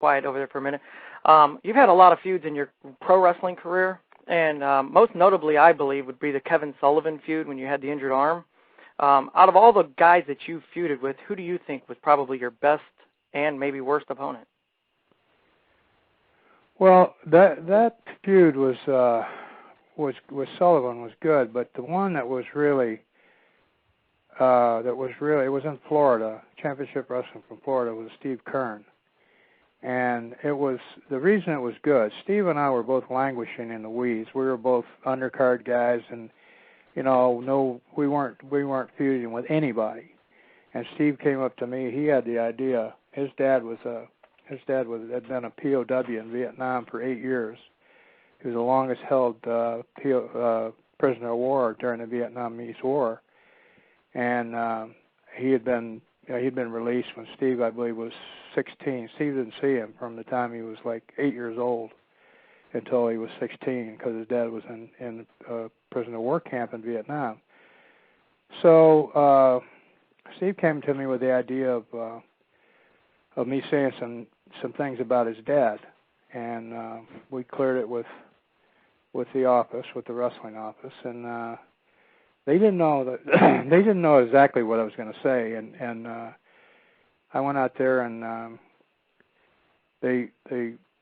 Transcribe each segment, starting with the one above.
quiet over there for a minute. You've had a lot of feuds in your pro wrestling career, and most notably, I believe, would be the Kevin Sullivan feud when you had the injured arm. Out of all the guys that you feuded with, who do you think was probably your best and maybe worst opponent? Well, that feud was Sullivan was good, but the one that was really it was in Florida, Championship Wrestling from Florida, was Steve Keirn. And it was, the reason it was good, Steve and I were both languishing in the weeds. We were both undercard guys, and we weren't feuding with anybody. And Steve came up to me. He had the idea. His dad had been a POW in Vietnam for 8 years. He was the longest held prisoner of war during the Vietnamese War, and he had been released when Steve, I believe, was 16. Steve didn't see him from the time he was like 8 years old until he was 16, because his dad was in a prisoner of war camp in Vietnam. So Steve came to me with the idea of me saying some things about his dad, and we cleared it with the office, with the wrestling office, and they didn't know that they didn't know exactly what I was going to say, and I went out there, and they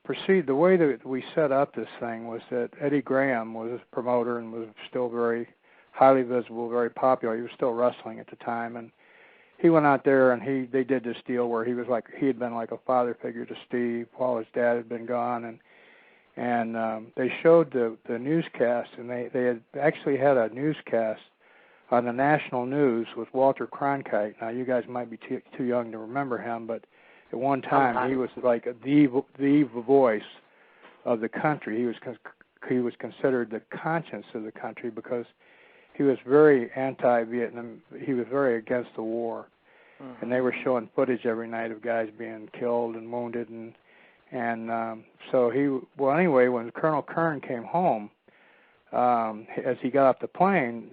proceed. The way that we set up this thing was that Eddie Graham was a promoter and was still very highly visible, very popular. He was still wrestling at the time, and he went out there, and they did this deal where he had been like a father figure to Steve while his dad had been gone, and they showed the newscast, and they had actually had a newscast on the national news with Walter Cronkite. Now, you guys might be too young to remember him, but at one time he was like the voice of the country. He was considered the conscience of the country because he was very anti-Vietnam. He was very against the war, and they were showing footage every night of guys being killed and wounded, and so anyway, when Colonel Keirn came home, as he got off the plane,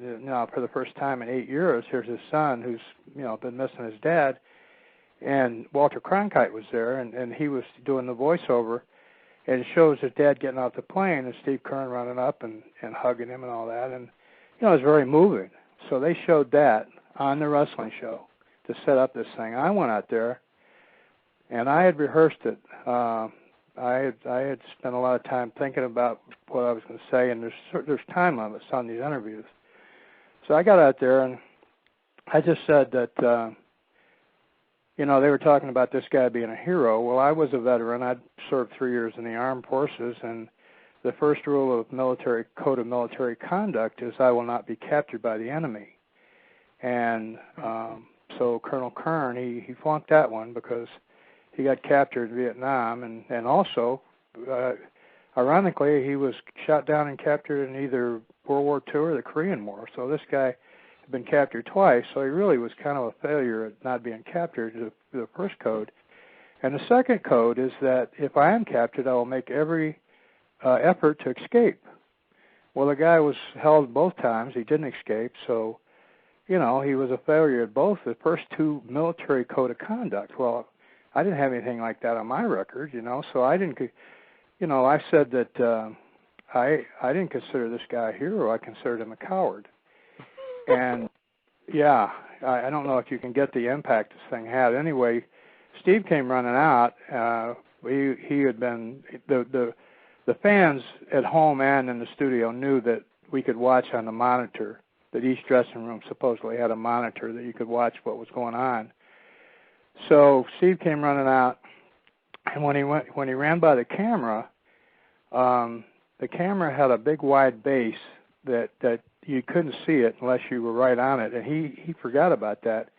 for the first time in 8 years, here's his son who's been missing his dad, and Walter Cronkite was there, and he was doing the voiceover, and it shows his dad getting off the plane and Steve Keirn running up and hugging him and all that, and it was very moving. So they showed that on the wrestling show to set up this thing. I went out there, and I had rehearsed it. I had spent a lot of time thinking about what I was going to say, and there's time limits on these interviews. So I got out there, and I just said that, they were talking about this guy being a hero. Well, I was a veteran. I'd served 3 years in the armed forces, and the first rule of code of military conduct is I will not be captured by the enemy. And so Colonel Keirn, he flunked that one because he got captured in Vietnam, and also, ironically, he was shot down and captured in either World War II or the Korean War. So this guy had been captured twice, so he really was kind of a failure at not being captured, the first code. And the second code is that if I am captured, I will make every effort to escape. Well, the guy was held both times. He didn't escape, so, he was a failure at both the first two military code of conduct. Well, I didn't have anything like that on my record, so I didn't, I said that I didn't consider this guy a hero. I considered him a coward. And, yeah, I don't know if you can get the impact this thing had. Anyway, Steve came running out. He had been, the fans at home and in the studio knew that we could watch on the monitor, that each dressing room supposedly had a monitor that you could watch what was going on. So Steve came running out, and when he ran by the camera had a big wide base that you couldn't see it unless you were right on it, and he forgot about that.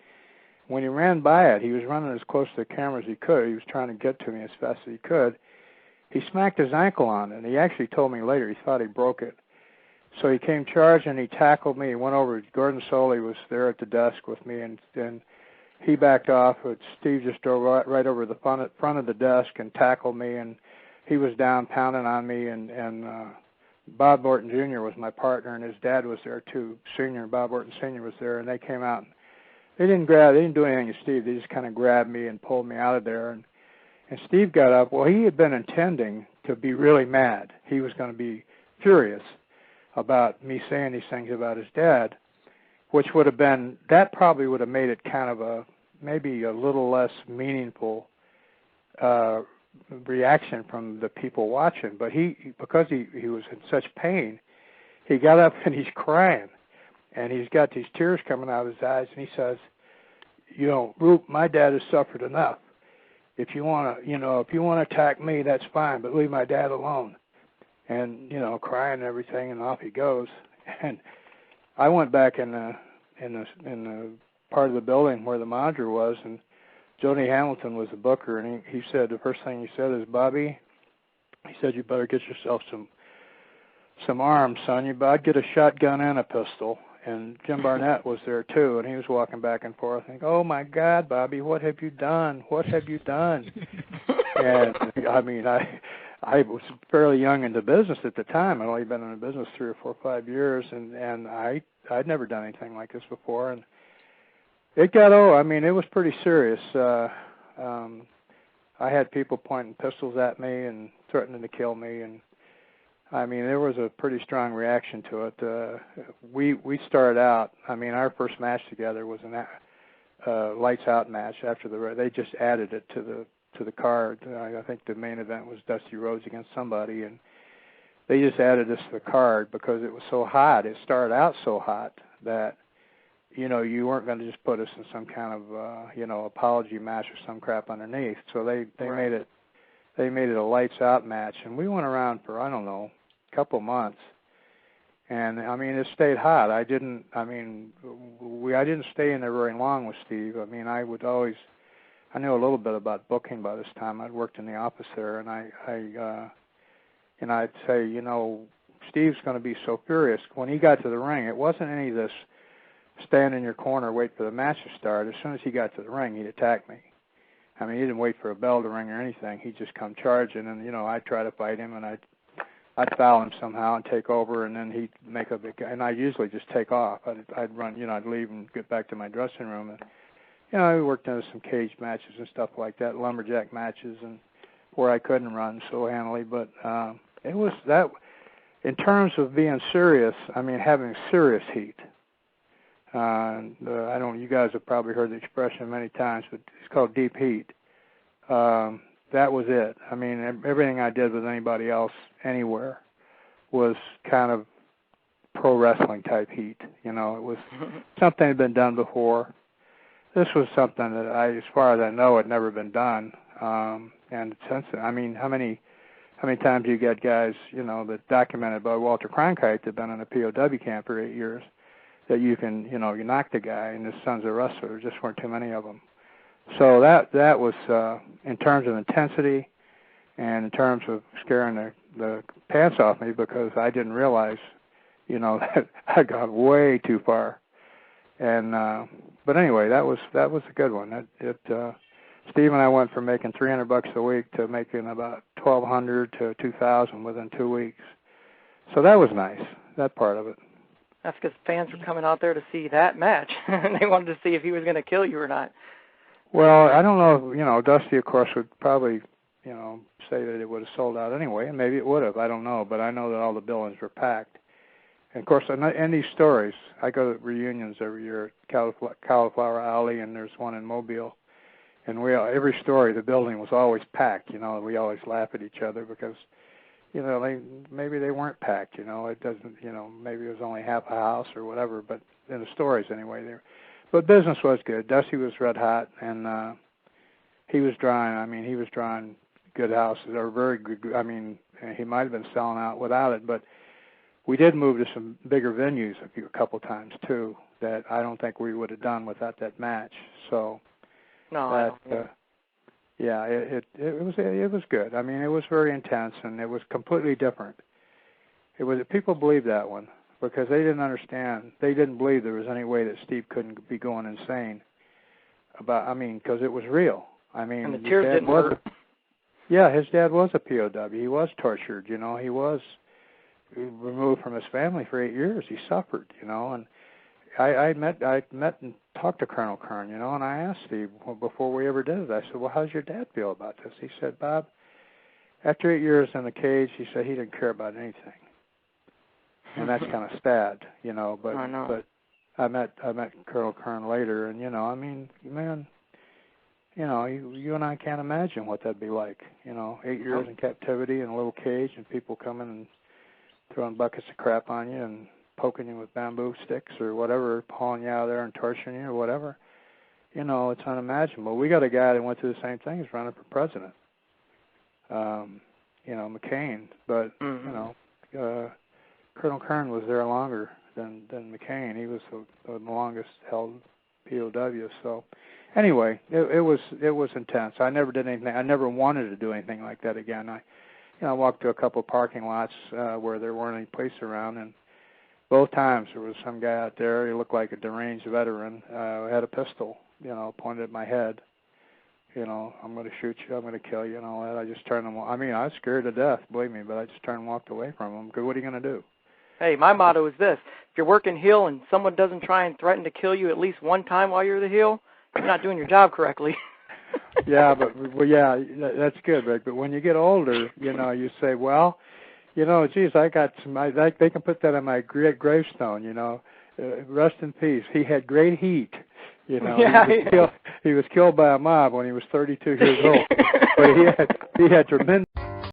When he ran by it, he was running as close to the camera as he could. He was trying to get to me as fast as he could. He smacked his ankle on it, and he actually told me later he thought he broke it. So he came charging, and he tackled me. He went over. Gordon Soley was there at the desk with me, and he backed off, but Steve just drove right over the front of the desk and tackled me, and he was down pounding on me, and Bob Orton Jr. was my partner, and his dad was there too, Senior, Bob Orton Sr. was there, and they came out. And they didn't do anything to Steve. They just kind of grabbed me and pulled me out of there, And Steve got up. Well, he had been intending to be really mad. He was going to be furious about me saying these things about his dad, which would have been, that probably would have made it kind of maybe a little less meaningful reaction from the people watching. But because he was in such pain, he got up and he's crying, and he's got these tears coming out of his eyes, and he says, Roop, my dad has suffered enough. If you want to attack me, that's fine, but leave my dad alone. And crying and everything, and off he goes. And I went back in the part of the building where the monitor was, and Jody Hamilton was the booker, and he said, the first thing he said is, Bobby, he said, you better get yourself some arms, son. I'd get a shotgun and a pistol. And Jim Barnett was there too, and he was walking back and forth. I think, oh my God, Bobby, what have you done? What have you done? And I mean, I was fairly young in the business at the time. I'd only been in the business 3 or 4 or 5 years, and I'd never done anything like this before. And it got I mean, it was pretty serious. I had people pointing pistols at me and threatening to kill me, and I mean, there was a pretty strong reaction to it. We started out. I mean, our first match together was a lights out match. They just added it to the card. I think the main event was Dusty Rhodes against somebody, and they just added this to the card because it was so hot. It started out so hot that you weren't going to just put us in some kind of apology match or some crap underneath. So they made it a lights out match, and we went around for a couple of months, and I mean it stayed hot. I didn't stay in there very long with Steve. I mean I knew a little bit about booking by this time. I'd worked in the office there, and I'd say Steve's going to be so furious. When he got to the ring, it wasn't any of this stand in your corner, wait for the match to start. As soon as he got to the ring, he'd attack me. I mean, he didn't wait for a bell to ring or anything. He'd just come charging, and I'd try to fight him, and I'd foul him somehow and take over, and then he'd make a big, and I'd usually just take off. I'd run, I'd leave and get back to my dressing room, and I worked into some cage matches and stuff like that, lumberjack matches, and where I couldn't run so handily. But it was that, in terms of being serious. I mean, having serious heat. You guys have probably heard the expression many times, but it's called deep heat. That was it. I mean, everything I did with anybody else anywhere was kind of pro wrestling type heat. It was something that had been done before. This was something that as far as I know, had never been done. And since I mean, how many times you get guys, that documented by Walter Cronkite that had been in a POW camp for 8 years, that you can, you knock the guy and his son's a wrestler. There just weren't too many of them. So that was in terms of intensity and in terms of scaring the pants off me, because I didn't realize, that I got way too far. And but anyway, that was a good one. Steve and I went from making $300 a week to making about $1,200 to $2,000 within 2 weeks. So that was nice. That part of it. That's because fans were coming out there to see that match, and they wanted to see if he was going to kill you or not. Well, I don't know. Dusty, of course, would probably, say that it would have sold out anyway, and maybe it would have. I don't know, but I know that all the buildings were packed. And, of course, in these stories, I go to reunions every year at Cauliflower Alley, and there's one in Mobile. And every story, the building was always packed. We always laugh at each other because, maybe they weren't packed. It doesn't. Maybe it was only half a house or whatever. But in the stories, anyway, but business was good. Dusty was red hot, and he was drawing. I mean, he was drawing good houses, or very good. I mean, he might have been selling out without it, but we did move to some bigger venues a couple times too. That I don't think we would have done without that match. So, no, yeah, it was good. I mean, it was very intense, and it was completely different. People believed that one because they didn't understand. They didn't believe there was any way that Steve couldn't be going insane because it was real. I mean, and the tears didn't hurt. Yeah, his dad was a POW. He was tortured. He was removed from his family for 8 years. He suffered. And I met and talked to Colonel Keirn, you know, and I asked Steve before we ever did it. I said, well, how's your dad feel about this? He said, Bob, after 8 years in the cage, he said he didn't care about anything, and that's kind of sad, you know. But I know. But I met Colonel Keirn later, and you know, I mean, man, you know, you and I can't imagine what that'd be like, you know, 8 years in captivity in a little cage, and people coming and throwing buckets of crap on you and poking you with bamboo sticks or whatever, pulling you out of there and torturing you or whatever. You know, it's unimaginable. We got a guy that went through the same thing. He's running for president. You know, McCain. But, you know, Colonel Keirn was there longer than McCain. He was the longest held POW. So, anyway, it was intense. I never did anything. I never wanted to do anything like that again. I walked to a couple of parking lots where there weren't any police around, and both times there was some guy out there. He looked like a deranged veteran. Had a pistol, you know, pointed at my head. You know, I'm going to shoot you. I'm going to kill you, and all that. I just turned and I mean, I was scared to death, believe me, but I just turned and walked away from him. Because what are you going to do? Hey, my motto is this: if you're working heel and someone doesn't try and threaten to kill you at least one time while you're the heel, you're not doing your job correctly. Yeah, well, yeah, that's good, Rick. But when you get older, you know, you say, well, you know, geez, I got some. They can put that on my gravestone. You know, rest in peace. He had great heat. You know, yeah, he was killed by a mob when he was 32 years old, but he had tremendous